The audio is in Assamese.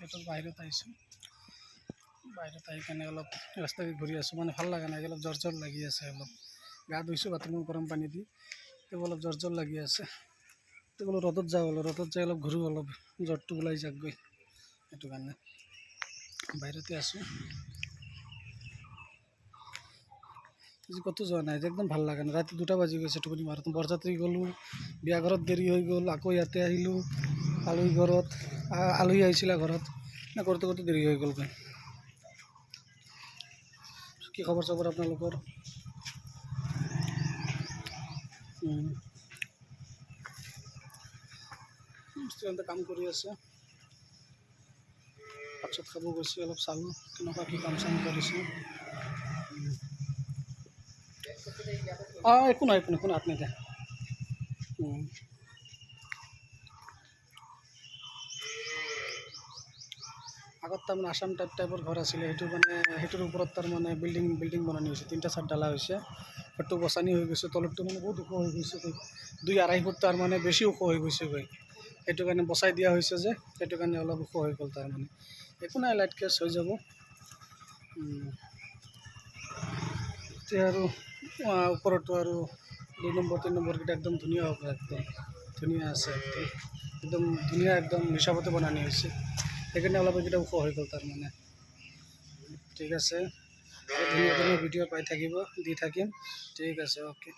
গেটৰ বাহিৰত আহিছোঁ। বাহিৰত আহি কেনে অলপ ৰাস্তাতে ঘূৰি আছোঁ, মানে ভাল লগা নাই, অলপ জ্বৰ লাগি আছে। অলপ গা ধুইছোঁ বাথৰুমত গৰম পানী দি, তো অলপ জ্বৰ লাগি আছে। তো বোলো ৰ'দত যাওঁ, ৰ'দত যাই অলপ ঘূৰোঁ, অলপ জ্বৰটো ওলাই যাকগৈ, সেইটো কাৰণে বাহিৰতে আছোঁ। আজি ক'তো যোৱা নাই, একদম ভাল লগা নাই। ৰাতি 2টা বাজি গৈছে টোপনি মাৰোঁতে। বৰযাত্ৰী গ'লোঁ, বিয়া ঘৰত দেৰি হৈ গ'ল, আকৌ ইয়াতে আহিলোঁ আলহী ঘৰত। আলহী আহিছিলে ঘৰত, কৰোঁতে কৰোঁতে দেৰি হৈ গ'লগৈ। কি খবৰ চবৰ আপোনালোকৰ? ষ্টুডেণ্টে কাম কৰি আছে, ভাত চাত খাব গৈছে, অলপ চালোঁ কেনেকুৱা কি কাম চাম কৰিছে। একো নাই, কোনো হাত নিদিয়ে। আগত তাৰমানে আসাম টাইপৰ ঘৰ আছিলে, সেইটো মানে সেইটোৰ ওপৰত তাৰমানে বিল্ডিং বনানি হৈছে, 3টা চাট ঢালা হৈছে, ঘৰটো বচানি হৈ গৈছে, তলতটো মানে বহুত ওখ হৈ গৈছে, 2-2.5 ফুট তাৰমানে বেছি ওখ হৈ গৈছেগৈ। সেইটো কাৰণে বচাই দিয়া হৈছে যে, সেইটো কাৰণে অলপ ওখ হৈ গ'ল তাৰমানে। একো নাই, লাইট কেছ হৈ যাব। এতিয়া আৰু ওপৰতো আৰু 2 নম্বৰ 3 নম্বৰকেইটা একদম ধুনীয়া হ'ব, একদম ধুনীয়া আছে, একদম ধুনীয়া, একদম হিচাপতে বনানি হৈছে। সেইকাৰণে অলপ এইকেইটা ওখ হৈ গ'ল তাৰমানে। ঠিক আছে, ধুনীয়া ভিডিঅ' পাই থাকিব, দি থাকিম। ঠিক আছে, অ'কে।